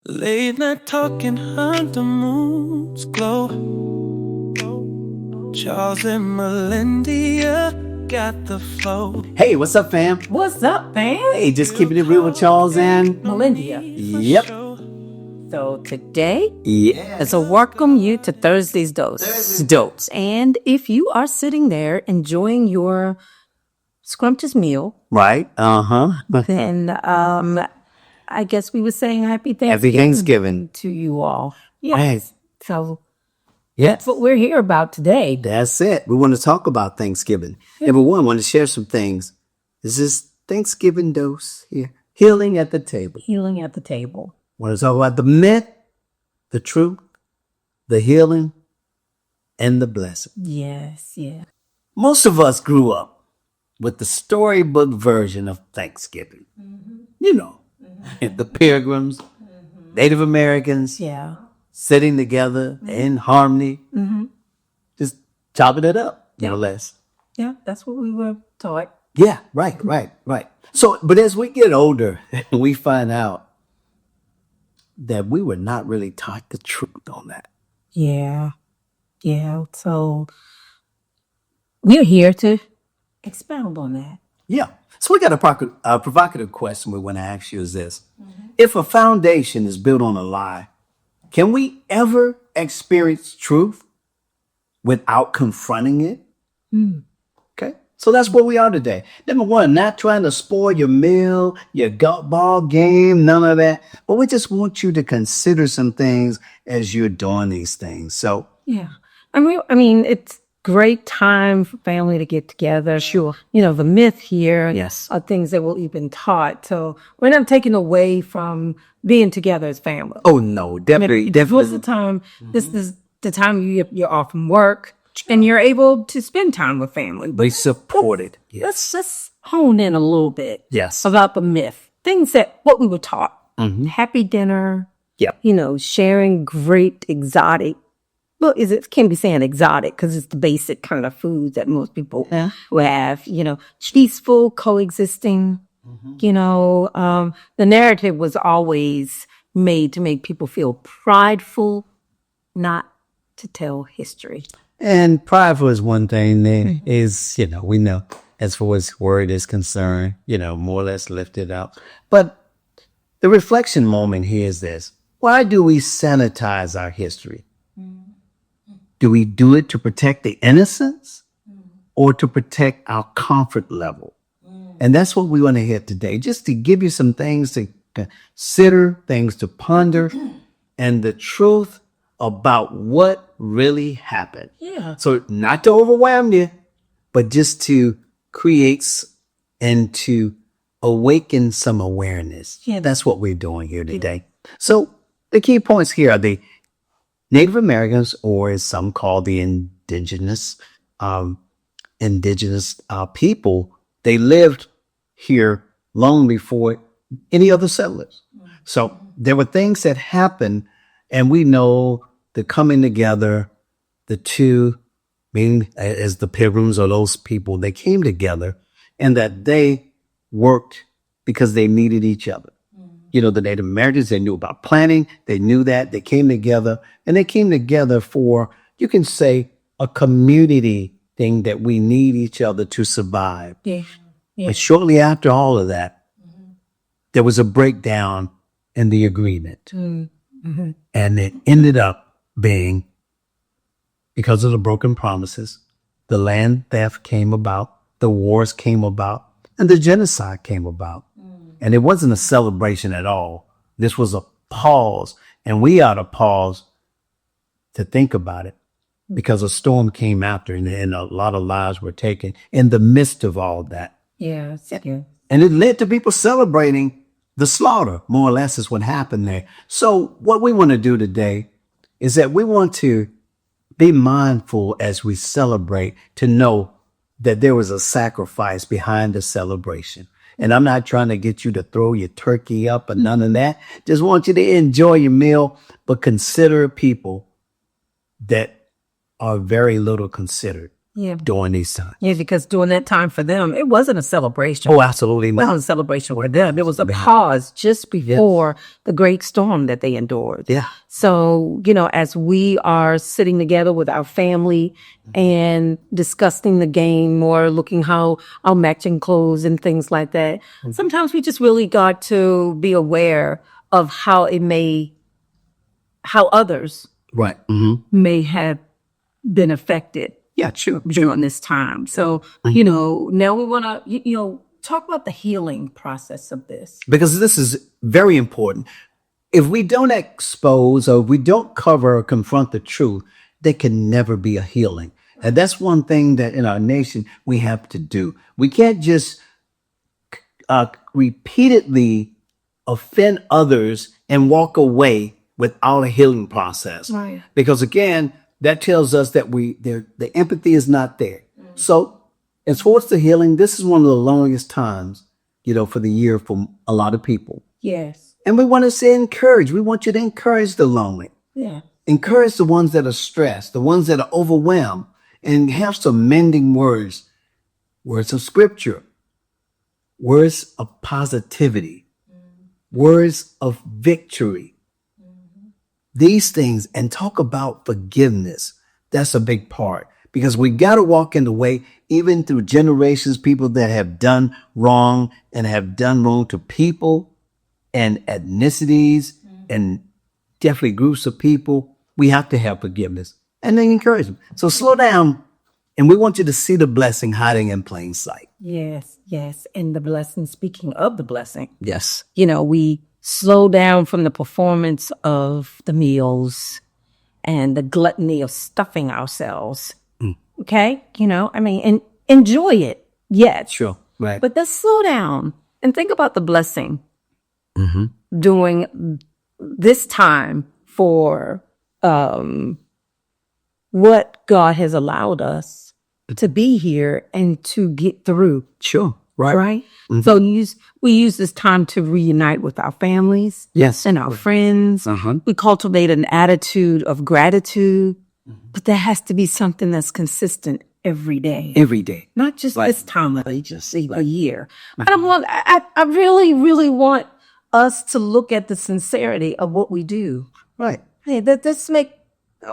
Late night talking under moon's glow. Charles&Melendia got the flow. Hey, what's up, fam? What's up, fam? Hey, just keeping it real with Charles and Melendia. Yep. So today Yeah. is a welcome you to Thursday's Dose. And if you are sitting there enjoying your scrumptious meal, Right. then I guess we were saying happy Thanksgiving. Happy Thanksgiving To you all. Yes. Right. So Yes. that's what we're here about today. That's it. We want to talk about Thanksgiving. Number one, I want to share some things. This is Thanksgiving dose here. Healing at the table. Healing at the table. Want to talk about the myth, the truth, the healing, and the blessing. Yes, yeah. Most of us grew up with the storybook version of Thanksgiving. You know, the Pilgrims, Native Americans, Yeah. sitting together in harmony, just chopping it up, more or less. Yeah, that's what we were taught. Yeah, right. So, but as we get older, we find out that we were not really taught the truth on that. Yeah. Yeah. So we're here to expound on that. Yeah. So we got a provocative question we want to ask you is this. If a foundation is built on a lie, can we ever experience truth without confronting it? Okay. So that's where we are today. Number one, not trying to spoil your meal, your ball game, none of that. But we just want you to consider some things as you're doing these things. So Yeah. I mean, it's great time for family to get together. Sure. You know, the myth here Yes. are things that we've been taught. So we're not taking away from being together as family. oh no, definitely. This was the time, this is the time you're off from work and you're able to spend time with family. Be supported. Yes. Let's just hone in a little bit Yes. about the myth. Things that what we were taught. Happy dinner, Yep. you know, sharing great exotic. Well, can be saying exotic because it's the basic kind of food that most people will have, you know, peaceful coexisting, you know, the narrative was always made to make people feel prideful, not to tell history. And prideful is one thing that is, we know as far as word is concerned, more or less lifted up. But the reflection moment here is this. Why do we sanitize our history? Do we do it to protect the innocence or to protect our comfort level? And that's what we want to hit today, just to give you some things to consider, things to ponder, and the truth about what really happened. Yeah. So not to overwhelm you, but just to create and to awaken some awareness. Yeah, that's what we're doing here today. So the key points here are the Native Americans, or as some call the indigenous people, they lived here long before any other settlers. So there were things that happened, and we know the coming together, the two, meaning as the Pilgrims or those people, they came together and that they worked because they needed each other. The Native Americans, they knew about planting. They knew that. They came together, and they came together for, you can say, a community thing that we need each other to survive. Yeah. But shortly after all of that, there was a breakdown in the agreement. And it ended up being, because of the broken promises, the land theft came about, the wars came about, and the genocide came about. And it wasn't a celebration at all. This was a pause. And we ought to pause to think about it, because a storm came after, and a lot of lives were taken in the midst of all that. Yeah. And it led to people celebrating the slaughter, more or less, is what happened there. So what we want to do today is that we want to be mindful as we celebrate, to know that there was a sacrifice behind the celebration. And I'm not trying to get you to throw your turkey up or none of that. Just want you to enjoy your meal, but consider people that are very little considered. Yeah. during these times. Yeah, because during that time for them, it wasn't a celebration. Oh, absolutely. It wasn't a celebration for them. It was a pause just before the great storm that they endured. Yeah. So, as we are sitting together with our family and discussing the game or looking how our matching clothes and things like that, sometimes we just really got to be aware of how others Right. may have been affected Yeah, sure. during this time. So, now we want to, talk about the healing process of this. Because this is very important. If we don't expose or we don't cover or confront the truth, there can never be a healing. And that's one thing that in our nation we have to do. We can't just repeatedly offend others and walk away without a healing process. Right. Because again, that tells us that the empathy is not there. So as far as the healing, this is one of the longest times, for the year for a lot of people. Yes. And we want to say encourage. We want you to encourage the lonely. Yeah. Encourage the ones that are stressed, the ones that are overwhelmed, and have some mending words of scripture, words of positivity, words of victory. These things, and talk about forgiveness. That's a big part because we got to walk in the way, even through generations, people that have done wrong and have done wrong to people and ethnicities and definitely groups of people. We have to have forgiveness and then encourage them. So slow down. And we want you to see the blessing hiding in plain sight. Yes. Yes. And the blessing, speaking of the blessing, Yes. we slow down from the performance of the meals and the gluttony of stuffing ourselves. Okay. And enjoy it. Yes. Sure. Right. But let's slow down and think about the blessing during this time for what God has allowed us to be here and to get through. Sure. Right. Right. So we use this time to reunite with our families. Yes. And our friends. We cultivate an attitude of gratitude, but there has to be something that's consistent every day. Every day. Not just this time of a year. But I really, really want us to look at the sincerity of what we do. Right. Hey, let's make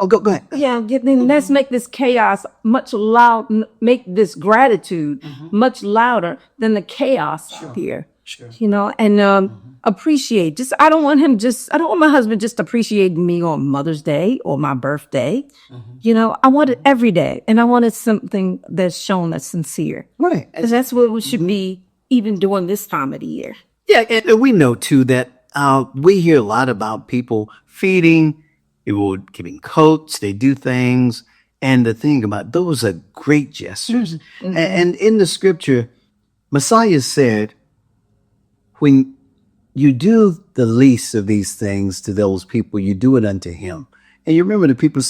Go ahead. let's make this chaos make this gratitude much louder than the chaos here. Sure. And appreciate. I don't want my husband just appreciating me on Mother's Day or my birthday. I want it every day, and I wanted something that's shown that's sincere. Right. Because that's what we should be even during this time of the year. Yeah. And we know too that we hear a lot about people feeding, people giving coats, they do things. And the thing about those are great gestures. And in the scripture, Messiah said, when you do the least of these things to those people, you do it unto him. And you remember the people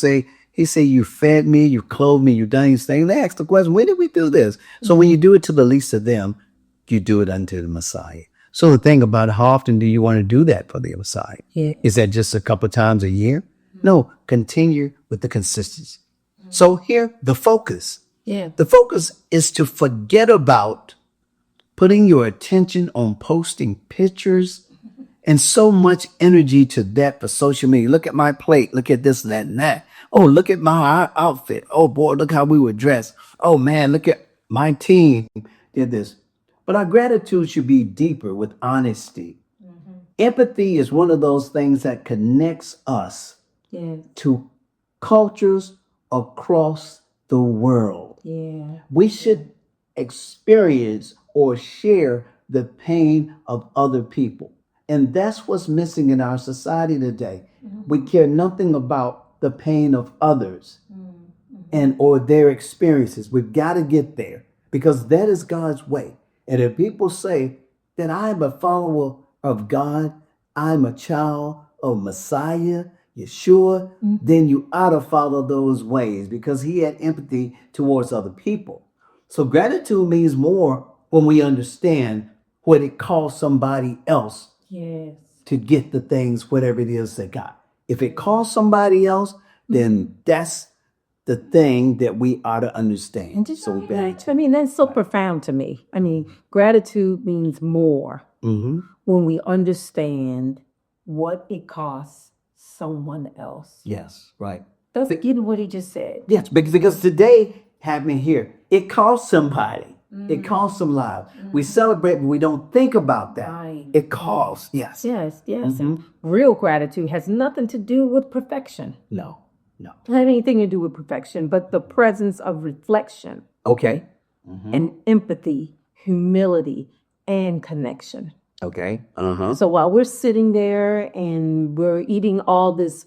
he said, you fed me, you clothed me, you done these things. They ask the question, when did we do this? So when you do it to the least of them, you do it unto the Messiah. So the thing about it, how often do you want to do that for the Messiah? Yeah. Is that just a couple times a year? No, continue with the consistency. So here, the focus. Yeah. The focus is to forget about putting your attention on posting pictures and so much energy to that for social media. Look at my plate. Look at this, that, and that. Oh, look at my outfit. Oh, boy, look how we were dressed. Oh, man, look at my team did this. But our gratitude should be deeper with honesty. Empathy is one of those things that connects us to cultures across the world. Yeah. We should experience or share the pain of other people. And that's what's missing in our society today. We care nothing about the pain of others and or their experiences. We've got to get there because that is God's way. And if people say that I'm a follower of God, I'm a child of Messiah, Yeshua, then you ought to follow those ways because he had empathy towards other people. So gratitude means more when we understand what it costs somebody else to get the things, whatever it is they got. If it costs somebody else, then that's the thing that we ought to understand. And just, So we better. I mean, that's so profound to me. I mean, gratitude means more when we understand what it costs someone else. Yes, right. That's getting what he just said. Yes, because today happening here, it costs somebody. It costs some lives. We celebrate, but we don't think about that. Right. It costs. Yes. Yes, yes. And real gratitude has nothing to do with perfection. No. No. It has anything to do with perfection, but the presence of reflection Okay. and empathy, humility, and connection. Okay. So while we're sitting there and we're eating all this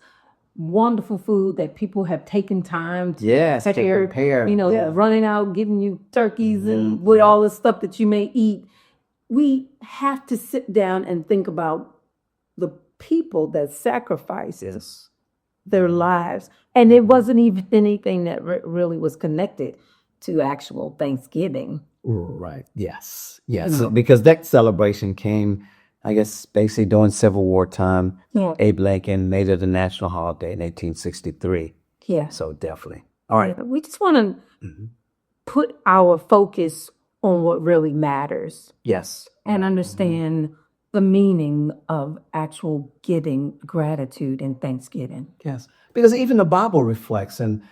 wonderful food that people have taken time to Yes, to prepare, prepare. you know, Yeah. running out, giving you turkeys and with all the stuff that you may eat, we have to sit down and think about the people that sacrificed Yes. their lives. And it wasn't even anything that really was connected to actual Thanksgiving. Right. Yes. Yes. Because that celebration came, I guess, basically during Civil War time. Yeah. Abe Lincoln made it a national holiday in 1863. Yeah. So definitely. All right. We just want to put our focus on what really matters Yes. and understand the meaning of actual giving gratitude and thanksgiving. Yes. Because even the Bible reflects, and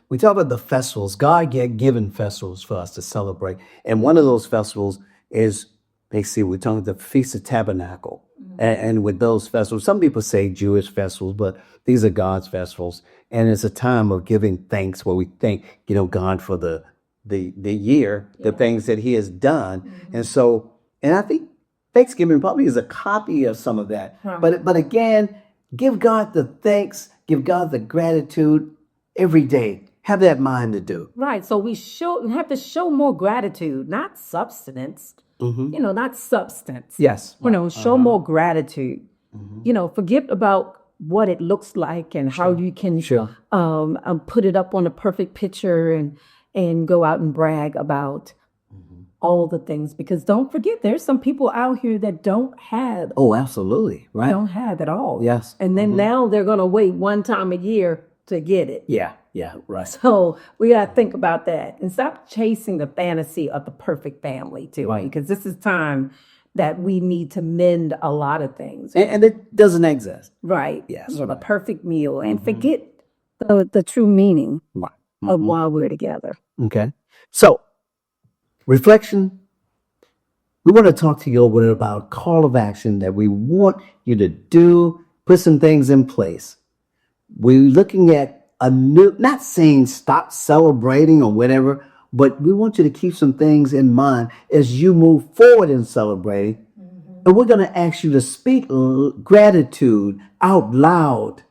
we talk about the festivals. God had given festivals for us to celebrate. And one of those festivals is, basically, we're talking about the Feast of Tabernacle. And with those festivals, some people say Jewish festivals, but these are God's festivals. And it's a time of giving thanks where we thank, God for the year, the things that he has done. And so, and I think Thanksgiving probably is a copy of some of that. But again, give God the thanks, give God the gratitude every day. Have that mind to do. Right. So we have to show more gratitude, not substance. Not substance. Yes. Show more gratitude. Forget about what it looks like and how you can put it up on a perfect picture and go out and brag about all the things. Because don't forget, there's some people out here that don't have. Oh, absolutely. Right. Don't have it all. Yes. And then now they're going to wait one time a year to get it. Yeah. Yeah. Right. So we got to think about that and stop chasing the fantasy of the perfect family too. Right. Because this is time that we need to mend a lot of things. And it doesn't exist. Right. Yes. The perfect meal and forget the true meaning of while we're together. Okay. So, reflection. We want to talk to you a little bit about call of action that we want you to do, put some things in place. We're looking at a new, not saying stop celebrating or whatever, but we want you to keep some things in mind as you move forward in celebrating. And we're going to ask you to speak gratitude out loud,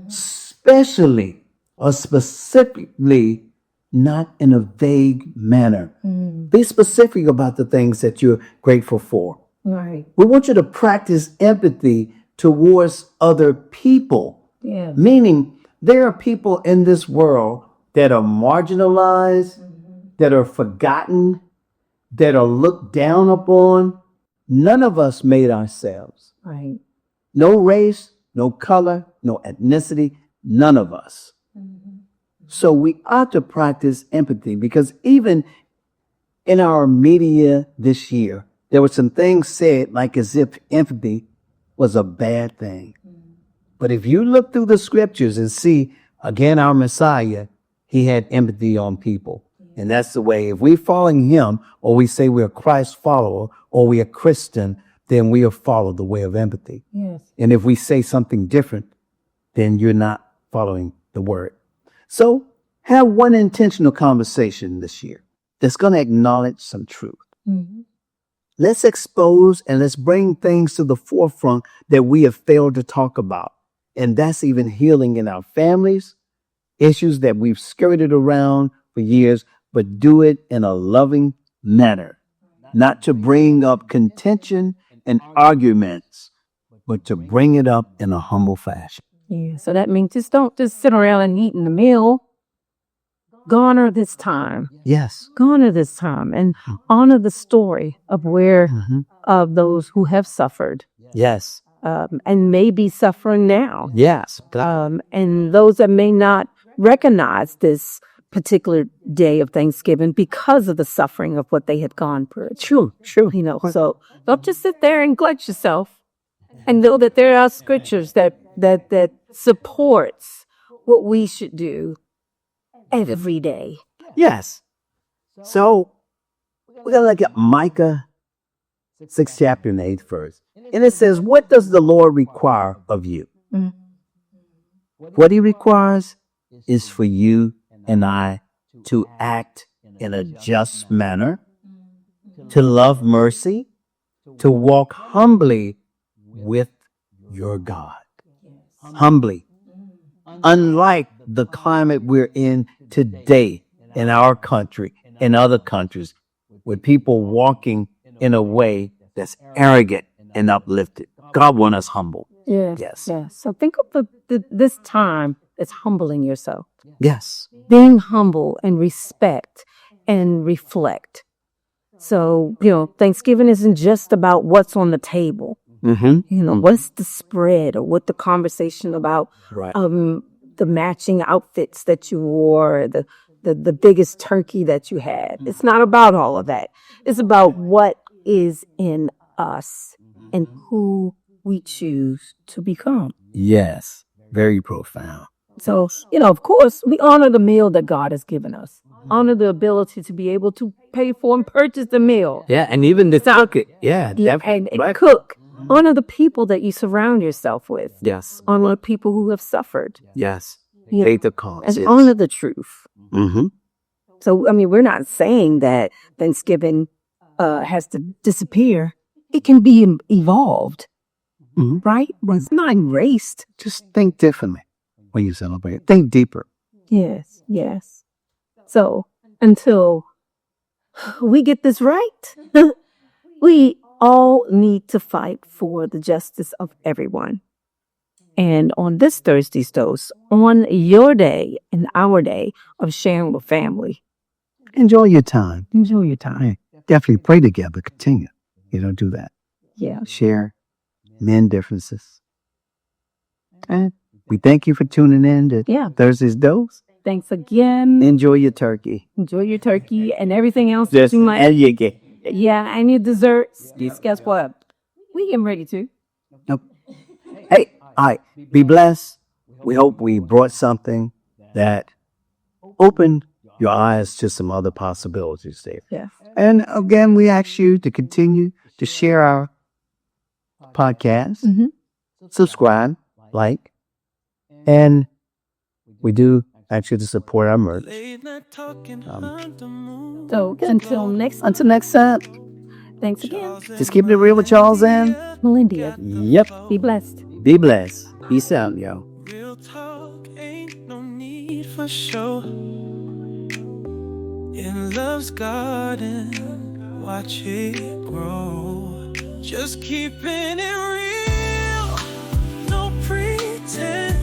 especially or specifically, not in a vague manner. Be specific about the things that you're grateful for. Right. We want you to practice empathy towards other people. Yeah. Meaning, there are people in this world that are marginalized, that are forgotten, that are looked down upon. None of us made ourselves. Right. No race, no color, no ethnicity, none of us. So we ought to practice empathy, because even in our media this year, there were some things said like as if empathy was a bad thing. But if you look through the scriptures and see, again, our Messiah, he had empathy on people. And that's the way, if we're following him, or we say we're a Christ follower, or we are Christian, then we have followed the way of empathy. Yes. And if we say something different, then you're not following the word. So have one intentional conversation this year that's going to acknowledge some truth. Let's expose and let's bring things to the forefront that we have failed to talk about. And that's even healing in our families, issues that we've skirted around for years, but do it in a loving manner, not to bring up contention and arguments, but to bring it up in a humble fashion. Yeah. So that means don't just sit around and eat in the meal. Honor this time. Yes. Honor this time and honor the story of of those who have suffered. Yes. And may be suffering now. Yes. And those that may not recognize this particular day of Thanksgiving because of the suffering of what they had gone through. Sure. So don't just sit there and glut yourself, and know that there are scriptures that supports what we should do every day. Yes. So we're going to look at Micah 6 chapter and 8 first. And it says, what does the Lord require of you? What he requires is for you and I to act in a just manner, to love mercy, to walk humbly with your God. Humbly. Unlike the climate we're in today in our country, in other countries, with people walking in a way that's arrogant and uplifted. God wants us humble. Yes. So think of this time as humbling yourself. Yes. Being humble and respect and reflect. So, Thanksgiving isn't just about what's on the table. What's the spread or what the conversation about Right. the matching outfits that you wore, the biggest turkey that you had. It's not about all of that. It's about what is in us and who we choose to become. Yes. Very profound. So, of course, we honor the meal that God has given us. Honor the ability to be able to pay for and purchase the meal. Yeah, and even the turkey. Yeah, And cook. Honor the people that you surround yourself with. Yes. Honor people who have suffered. Yes. You Pay the cost. And honor the truth. Mm-hmm. So, we're not saying that Thanksgiving has to disappear. It can be evolved, right? It's not erased. Just think differently when you celebrate. Think deeper. Yes. So, until we get this right, we all need to fight for the justice of everyone. And on this Thursday's Dose, on your day and our day of sharing with family. Enjoy your time. Definitely pray together. Continue. Do that. Yeah. Share. Mend differences. And we thank you for tuning in to Thursday's Dose. Thanks again. Enjoy your turkey. Enjoy your turkey and everything else that you might. And you get. Yeah, and your desserts. Guess what? We getting ready to. Nope. Hey, all right. Be blessed. We hope we brought something that opened your eyes to some other possibilities there. Yeah. And again, we ask you to continue to share our podcast, subscribe, like, and we do ask you to support our merch. So until next time, thanks again. Just keep it real with Charles and Melendia. Yep. Be blessed. Be blessed. Peace out, yo. Real talk, ain't no need for show. In love's garden, watch it grow. Just keeping it real, no pretense.